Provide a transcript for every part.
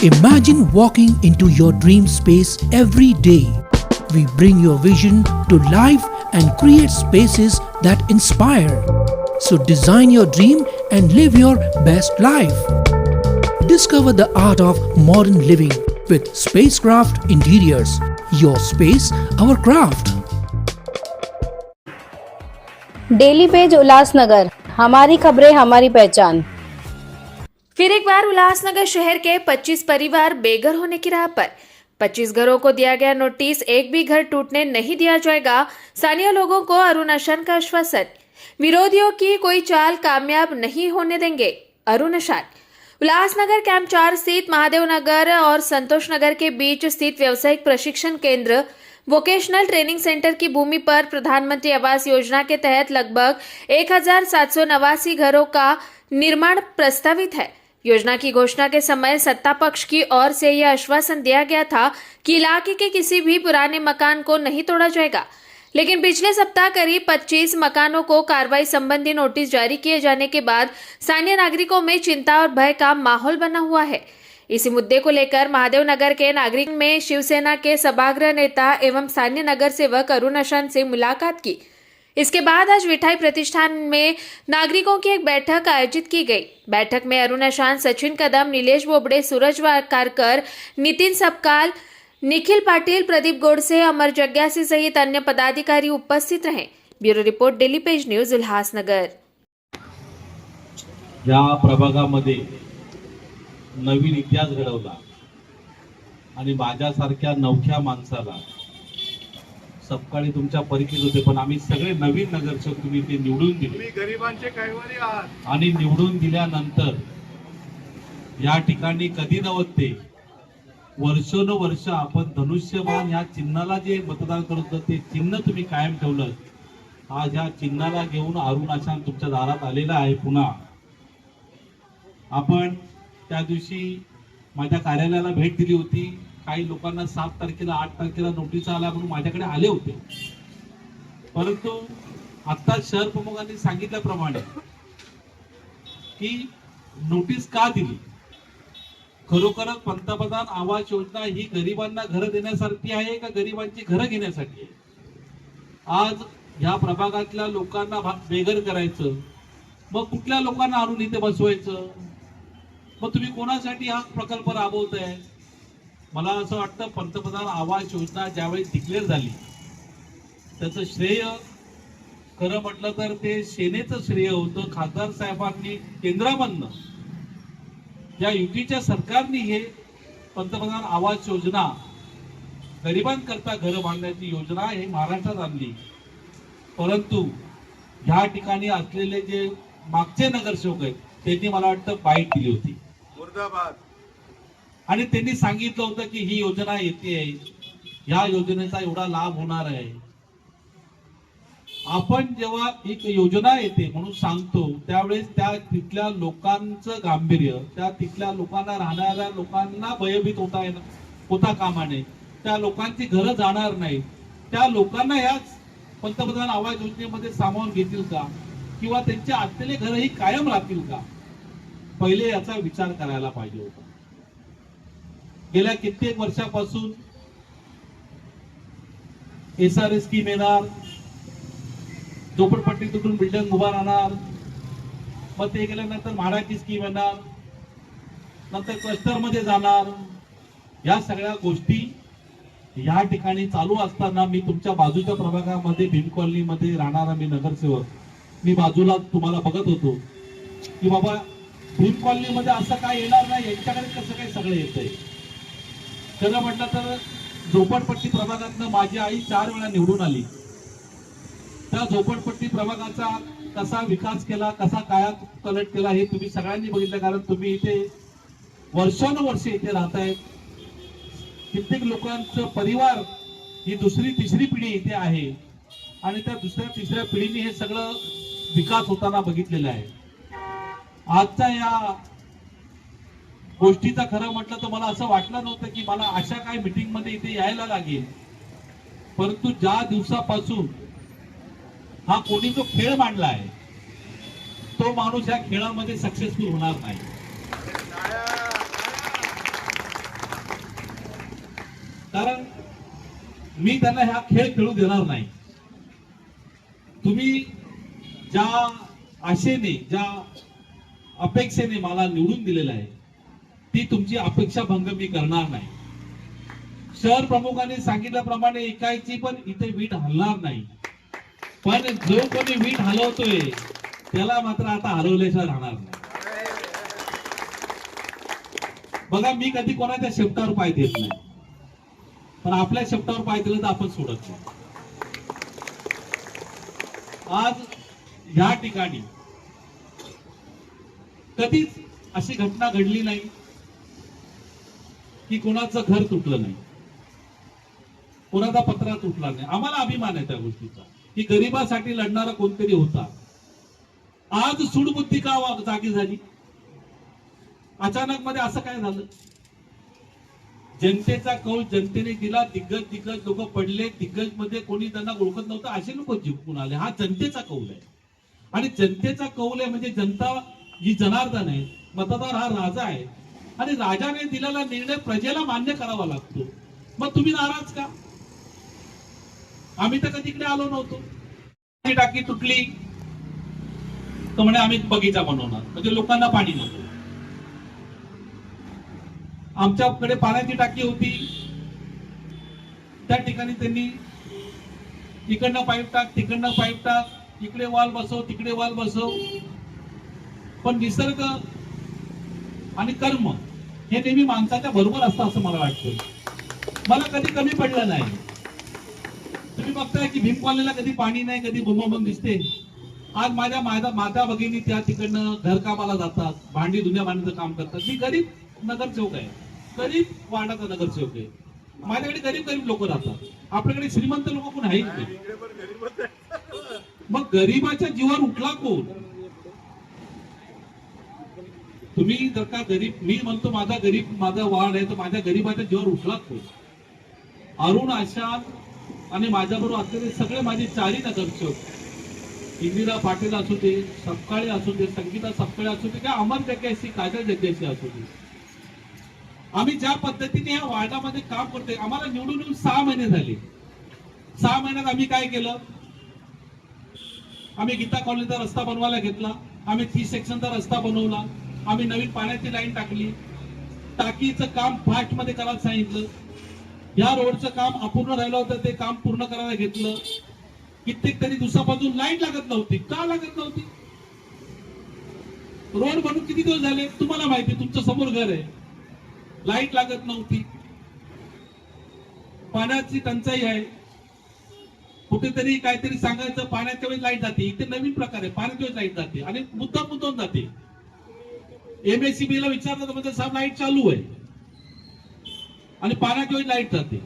Imagine walking into your dream space every day. We bring your vision to life and create spaces that inspire. So design your dream and live your best life. Discover the art of modern living with Spacecraft Interiors. Your space, our craft. Daily page Ulhasnagar, हमारी खबरें हमारी पहचान। फिर एक बार उल्लासनगर शहर के 25 परिवार बेघर होने की राह पर। 25 घरों को दिया गया नोटिस, एक भी घर टूटने नहीं दिया जाएगा। स्थानीय लोगों को अरुण अशान का आश्वासन। विरोधियों की कोई चाल कामयाब नहीं होने देंगे, अरुण अशान। उल्लासनगर कैंप 4 स्थित महादेव नगर और संतोष नगर के बीच स्थित व्यावसायिक प्रशिक्षण केंद्र वोकेशनल ट्रेनिंग सेंटर की भूमि पर प्रधानमंत्री आवास योजना के तहत लगभग 1789 घरों का निर्माण प्रस्तावित है। योजना की घोषणा के समय सत्ता पक्ष की ओर से यह आश्वासन दिया गया था कि इलाके के किसी भी पुराने मकान को नहीं तोड़ा जाएगा, लेकिन पिछले सप्ताह करीब 25 मकानों को कार्रवाई संबंधी नोटिस जारी किए जाने के बाद स्थानीय नागरिकों में चिंता और भय का माहौल बना हुआ है। इसी मुद्दे को लेकर महादेव नगर के नागरिक में शिवसेना के सभागृह नेता एवं स्थानीय नगर सेवक अरुण अशान से मुलाकात की। इसके बाद आज विठाई प्रतिष्ठान में नागरिकों की एक बैठक आयोजित की गई। बैठक में अरुण अशान, सचिन कदम, नीलेश बोबड़े, सूरज वाकारकर, नितिन सबकाल, निखिल पाटिल, प्रदीप गोडसे, अमर जग्यासी सहित अन्य पदाधिकारी उपस्थित रहे। Bureau report, daily page news, Ulhasnagar. या प्रभागामध्ये नवीन इतिहास घडवला आणि माझ्यासारख्या नवख्या माणसाला सकाळी तुमच्या परिचित होते, पण आम्ही सगळे नवीन नगरसेवक तुम्ही ते निवडून दिले। तुम्ही गरिबांचे कैवारी आहात आणि निवडून दिल्यानंतर या ठिकाणी कधी नव्हते वर्षोनवर्ष आपण धनुष्यबाण या चिन्हाला जे मतदान करत होतं ते चिन्ह तुम्ही कायम ठेवलं। आज या चिन्हाला घेऊन अरुण अशान तुमच्या दारात आलेला आहे। पुन्हा आपण त्या दिवशी माझ्या कार्यालयाला भेट दिली होती। काही लोकांना 7 तारखेला 8 तारखेला नोटीस आला म्हणून माझ्याकडे आले होते, परंतु आता शहर प्रमुखांनी सांगितल्याप्रमाणे की नोटीस का दिली, खरोखरच पंतप्रधान आवास योजना ही गरिबांना घर देण्यासाठी आहे का गरिबांची घर घेण्यासाठी आहे? आज ह्या प्रभागातल्या लोकांना बेघर करायचं, मग कुठल्या लोकांना आणून इथे बसवायचं? मग तुम्ही कोणासाठी हा प्रकल्प राबवताय? मला असं वाटतं पंतप्रधान आवास योजना ज्यावेळी डिक्लेअर झाली त्याचं श्रेय खरं म्हटलं तर ते सेनेचं श्रेय होतं। खासदार साहेबांनी केंद्रामधनं या युतीच्या सरकारने हे पंतप्रधान आवास योजना गरिबांकरता घर बांधण्याची योजना हे महाराष्ट्रात आणली, परंतु ह्या ठिकाणी असलेले जे मागचे नगरसेवक आहेत त्यांनी मला वाटतं बाईट दिली होती मुर्दाबाद, आणि त्यांनी सांगितलं होतं की ही योजना येते, या योजनेचा एवढा लाभ होणार आहे। आपण जेव्हा एक योजना येते म्हणून सांगतो त्यावेळेस त्या तिथल्या लोकांचं गांभीर्य, त्या तिथल्या लोकांना, राहणाऱ्या लोकांना भयभीत होता कामा नये, त्या लोकांची घरं जाणार नाही, त्या लोकांना याच पंतप्रधान आवास योजनेमध्ये सामावून घेतील का, किंवा त्यांचे असलेले घरही कायम राहतील का? पहिले याचा विचार करायला पाहिजे होता। गेल्या कित्येक वर्षापासून SRA स्कीम येणार, झोपडपट्टीतून बिल्डिंग उभा राहणार, मग ते गेल्यानंतर म्हाडाची स्कीम येणार, नंतर क्लस्टर मध्ये जाणार। या सगळ्या गोष्टी या ठिकाणी चालू असताना मी तुमच्या बाजूच्या प्रभागामध्ये भीम कॉलनीमध्ये राहणारा मी नगरसेवक, मी बाजूला तुम्हाला बघत होतो की बाबा भीम कॉलनीमध्ये असं काय येणार नाही, यांच्याकडे कसं काय सगळं येतंय? खरं म्हटलं तर झोपडपट्टी प्रभागातनं माझी आई 4 वेळा निवडून आली। त्या झोपडपट्टी प्रभागाचा कसा विकास केला, कसा कायात कलट केला हे तुम्ही सगळ्यांनी बघितलं, कारण तुम्ही इथे वर्षानुवर्षे इथे राहतायत। कित्येक लोकांचं परिवार ही 2री 3री पिढी इथे आहे आणि त्या 2ऱ्या 3ऱ्या पिढीने हे सगळं विकास होताना बघितलेलं आहे। आजच्या या गोष्टीचा खरं म्हटलं तर मला असं वाटलं नव्हतं की मला अशा काही मीटिंग मध्ये इथे यायला लागेल, परंतु ज्या दिवसापासून हा कोणी जो खेळ मांडला आहे तो माणूस या खेळामध्ये सक्सेसफुल होणार नाही। कारण मी त्यांना हा खेळ खेळू देणार नाही. तुम्ही ज्या आशेने, ज्या अपेक्षेने मला निवडून दिलेलं आहे, ती तुमची अपेक्षा भंग मी करणार नाही. शहर प्रमुखांनी सांगितल्याप्रमाणे एकाची पण इथे वीट हलणार नाही. पण जो कोणी वीट हलवतोय त्याला मात्र आता हलवल्याशिवाय राहणार नाही. बघा, मी कधी कोणाच्या शेपटावर पाय देत नाही, पण आपल्या शेपटावर पाय दिलं तर आपण सोडत नाही. आज या ठिकाणी कधीच अशी घटना घडली नाही की कोणाचं घर तुटलं नाही, कोणाचा पत्रा तुटला नाही. आम्हाला अभिमान आहे त्या गोष्टीचा की गरिबासाठी लढणारा कोणतरी होता. आज सूडबुद्धी का जागी झाली? अचानक मध्ये असं काय झालं? जनतेचा कौल जनतेने दिला. दिग्गज लोक पडले. दिग्गज मध्ये कोणी त्यांना ओळखत नव्हतं असे लोक जिंकून आले. हा जनतेचा कौल आहे. आणि जनतेचा कौल आहे म्हणजे जनता ही जनार्दन आहे, मतदार हा राजा आहे. आणि राजाने दिलेला निर्णय प्रजेला मान्य करावा लागतो. मग तुम्ही नाराज का? आम्ही तर कधी इकडे आलो नव्हतो. टाकी तुटली तर म्हणे आम्ही बगीचा बनवणार, म्हणजे लोकांना पाणी नको. आमच्याकडे पाण्याची टाकी होती, त्या ठिकाणी त्यांनी इकडनं पाईप टाक, तिकडनं पाईप टाक, इकडे वाल बसव, तिकडे वाल बसव. पण निसर्ग आणि कर्म हे नेहमी माणसाच्या बरोबर असतं असं मला वाटतं. मला कधी कमी पडलं नाही. तुम्ही बघताय की भीम कॉलनीला कधी पाणी नाही, कधी बुमबुम दिसते. आज माझ्या माता भगिनी त्या तिकडनं घरकामाला जातात, भांडी धुण्या भांडीचं काम करतात. मी गरीब नगरसेवक आहे, गरीब वार्डाचा नगरसेवक आहे. माझ्याकडे गरीब लोक राहतात. आपल्याकडे श्रीमंत लोक कोण आहेत नाही. मग गरीबाच्या जीवावर उठला कोण? तुम्ही जर का गरीब, मी म्हणतो माझा वार्ड आहे तर माझ्या गरीबाच्या जीवावर उठला कोण? अरुण, आशांत आणि माझ्याबरोबर असलेले सगळे माझे चारही नगरसेवक, इंदिरा पाटील असू दे, सपकाळे असू दे, संगीता सपकाळे असू दे, किंवा अमर जग्याशी, काजल जग्याशी असू दे, आम्ही ज्या पद्धतीने या वार्डामध्ये काम करतोय, आम्हाला निवडून येऊन 6 महिने झाले. 6 महिन्यात आम्ही काय केलं? आम्ही गीता कॉलनीचा रस्ता बनवायला घेतला, आम्ही 30 सेक्शनचा रस्ता बनवला, आम्ही नवीन पाण्याची लाईन टाकली, टाकीचं काम फास्ट मध्ये करायला सांगितलं, या रोडचं काम अपूर्ण राहिलं होतं ते काम पूर्ण करायला घेतलं. कित्येक तरी दिवसापासून लाईट लागत नव्हती. का लागत नव्हती? रोड बनून किती दिवस झाले तुम्हाला माहिती, तुमच्या समोर घर आहे. लाईट लागत नव्हती. पाण्याची टंचाई आहे. कुठेतरी काहीतरी सांगायचं, पाण्याच्या वेळेस लाईट जाते. इथे नवीन प्रकार आहे, पाण्याच्या वेळेस लाईट जाते आणि मुद्दाम जाते. MSCB ला विचारलं तर म्हणजे साहेब लाईट चालू आहे आणि पाण्याच्या वेळेस लाईट जाते.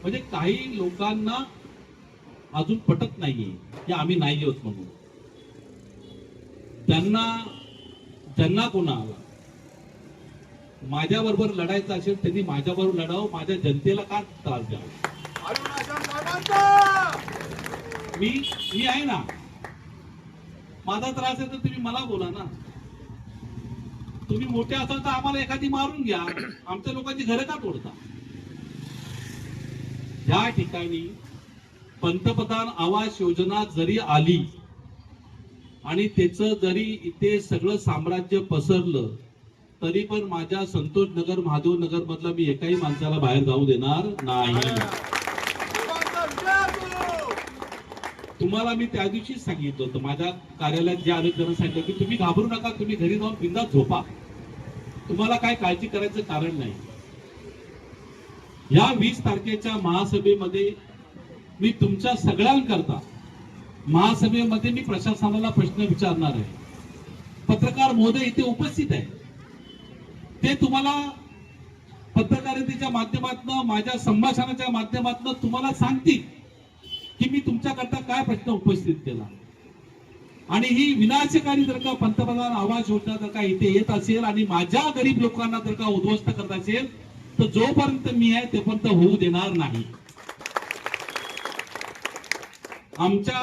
म्हणजे काही लोकांना अजून पटत नाहीये की आम्ही नाही होत म्हणून. ज्यांना कोणाला माझ्या बरोबर लढायचं असेल त्यांनी माझ्या बरोबर लढावं. माझ्या जनतेला का त्रास द्यावा? मी आहे ना. माझा त्रास आहे तर तुम्ही मला बोला ना. तुम्ही मोठे असाल तर आम्हाला एखादी मारून घ्या. आमच्या लोकांची घरं का तोडता? या ठिकाणी पंतप्रधान आवास योजना जरी आली आणि त्याचं जरी इथे सगळं साम्राज्य पसरलं तरी पण माझ्या संतोष नगर, महादेव नगर मधला मी एकाही माणसाला बाहेर जाऊ देणार नाही. तुम्हाला मी त्या दिवशीच सांगितलं होतं, माझ्या कार्यालयात जे अनेक जण सांगितलं की तुम्ही घाबरू नका, तुम्ही घरी जाऊन बिंदास झोपा, तुम्हाला काय काळजी करायचं कारण नाही. या 20 तारखेच्या महासभेमध्ये मी तुमच्या सगळ्यांकरता महासभेमध्ये मी प्रशासनाला प्रश्न विचारणार आहे. पत्रकार महोदय इथे उपस्थित आहे, ते तुम्हाला पत्रकारितेच्या माध्यमातून, माझ्या संभाषणाच्या माध्यमातून तुम्हाला सांगतील की मी तुमच्याकरता काय प्रश्न उपस्थित केला. आणि ही विनाशकारी जर का पंतप्रधान आवास योजना जर का इथे येत असेल आणि माझ्या गरीब लोकांना जर का उद्ध्वस्त करत असेल तर जोपर्यंत मी आहे तोपर्यंत होऊ देणार नाही. आमच्या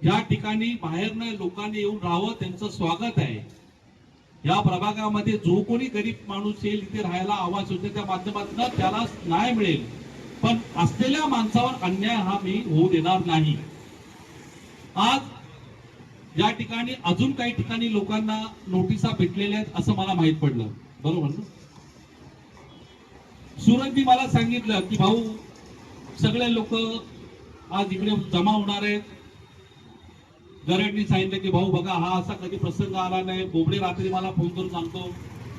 या ठिकाणी बाहेरनं लोकांनी येऊन राहावं, त्यांचं स्वागत आहे. या प्रभागामध्ये जो कोणी गरीब माणूस येईल इथे राहायला आवास योजनेच्या माध्यमातून त्याला न्याय मिळेल, पण असलेल्या माणसावर अन्याय हा मी होऊ देणार नाही. आज या ठिकाणी अजून काही ठिकाणी लोकांना नोटिसा भेटलेल्या आहेत असं मला माहित पडलं, बरोबर ना? सूरजनी मला सांगितलं की भाऊ सगळे लोक आज इकडे जमा होणार आहेत. गरडनी सांगितलं की भाऊ बघा हा असा कधी प्रसंग आला नाही. बोबडे रात्री मला फोन करून सांगतो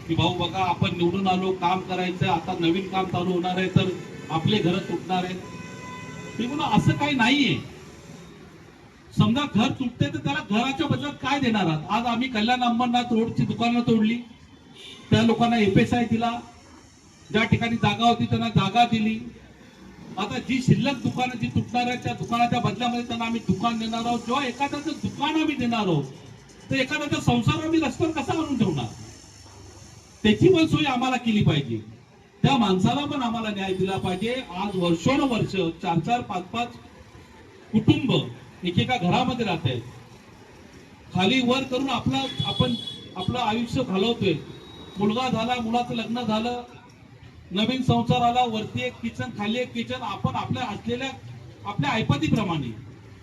की भाऊ बघा आपण निवडून आलो, काम करायचं, आता नवीन काम चालू होणार आहे तर आपले घर तुटणार आहेत. मी म्हणून असं काही नाहीये. समजा घर तुटते तर त्याला घराच्या बदल्यात काय देणार आहात? आज आम्ही कल्याण अंबरनाथ रोडची दुकानं तोडली, त्या लोकांना FSI दिला, ज्या ठिकाणी जागा होती त्यांना जागा दिली. आता जी शिल्लक दुकानं जी तुटणार आहेत त्या दुकानाच्या बदल्यामध्ये त्यांना आम्ही दुकान देणार आहोत. जेव्हा एखाद्याचं दुकान आम्ही देणार आहोत तर एखाद्याचा संसार आम्ही रस्त्यावर कसा आणून ठेवणार? त्याची पण सोय आम्हाला केली पाहिजे, त्या माणसाला पण आम्हाला न्याय दिला पाहिजे. आज वर्षोनवर्ष 4-4, 5-5 कुटुंब एकेका घरामध्ये राहत आहेत. खाली वर करून आपण आपलं आयुष्य घालवतोय. मुलगा झाला, मुलाचं लग्न झालं, नवीन संसार आला, वरती एक किचन, खाली एक किचन. आपण आपल्या असलेल्या आपल्या ऐपतीप्रमाणे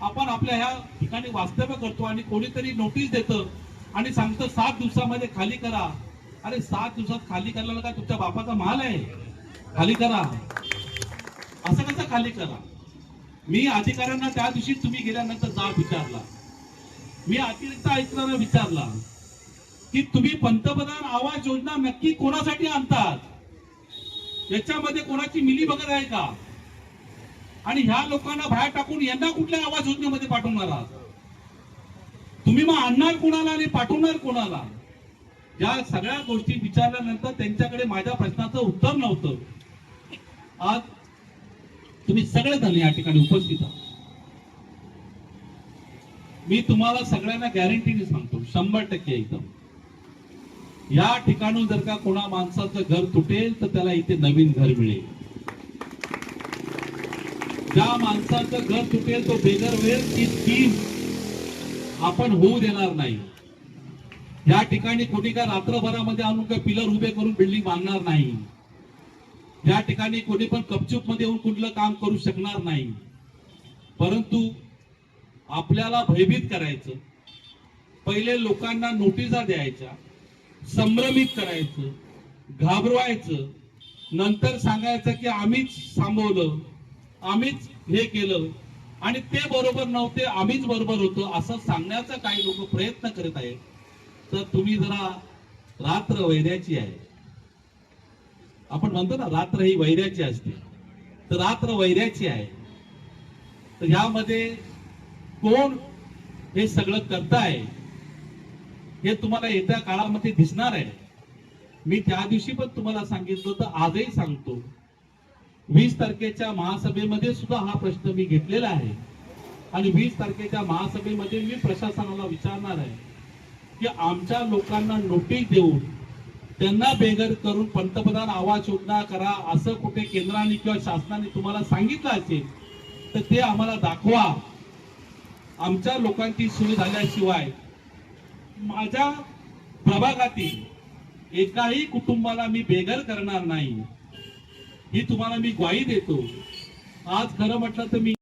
आपण आपल्या ह्या ठिकाणी वास्तव्य करतो आणि कोणीतरी नोटीस देतं आणि सांगतं 7 दिवसामध्ये खाली करा. अरे 7 दिवसात खाली करायला काय तुमच्या बापाचा माल आहे? खाली करा. असं कसं खाली करा? मी अधिकाऱ्यांना त्या दिवशी तुम्ही गेल्यानंतर जाब विचारला, मी अतिरिक्त आयुक्तांना विचारला की तुम्ही पंतप्रधान आवास योजना नक्की कोणासाठी आणतात? याच्यामध्ये कोणाची मिलीभगत आहे का? आणि ह्या लोकांना बाहेर टाकून यांना कुठल्या आवास योजनेमध्ये पाठवणार आहात? तुम्ही मग आणणार कोणाला आणि पाठवणार कोणाला? या सगळ्या गोष्टी विचारल्यानंतर त्यांच्याकडे माझ्या प्रश्नाचं उत्तर नव्हतं. आज तुम्ही सगळे जण या ठिकाणी उपस्थित आहात. मी तुम्हाला सगळ्यांना गॅरंटीने सांगतो 100% एकदम, या ठिकाणून जर का कोणा माणसाचं घर तुटेल तर त्याला इथे नवीन घर मिळेल. ज्या माणसाचं घर तुटेल तो बेघर होईल, ती स्कीम आपण होऊ देणार नाही. या ठिकाणी कोणी काय रात्रभरामध्ये आणून काय पिलर उभे करून बिल्डिंग बांधणार नाही. या ठिकाणी कोणी पण कपचूप मध्ये येऊन कुठलं काम करू शकणार नाही. परंतु आपल्याला भयभीत करायचं, पहिले लोकांना नोटिसा द्यायच्या, संभ्रमित करायचं, घाबरवायचं, नंतर सांगायचं की आम्हीच थांबवलं, आम्हीच हे केलं आणि ते बरोबर नव्हते, आम्हीच बरोबर होतो असं सांगण्याचा काही लोक प्रयत्न करत आहेत. तर तुम्ही जरा रात्र वैऱ्याची आहे. आपण म्हणतो ना रात्र ही वैऱ्याची असते, तर रात्र वैऱ्याची आहे. तर यामध्ये कोण हे सगळं करताय हे तुम्हाला येत्या काळामध्ये दिसणार आहे. मी त्या दिवशी पण तुम्हाला सांगितलं तर आजही सांगतो, 20 तारखेच्या महासभेमध्ये सुद्धा हा प्रश्न मी घेतलेला आहे आणि 20 तारखेच्या महासभेमध्ये मी प्रशासनाला विचारणार आहे की आमच्या लोकांना नोटीस देऊन त्यांना बेघर करून पंतप्रधान आवास योजना करा असं कुठे केंद्राने किंवा शासनाने तुम्हाला सांगितलं असेल तर ते आम्हाला दाखवा. आमच्या लोकांची सोय झाल्याशिवाय माझ्या प्रभागातील एकाही कुटुंबाला मी बेघर करणार नाही, ही तुम्हाला मी ग्वाही देतो. आज खरं म्हटलं तर मी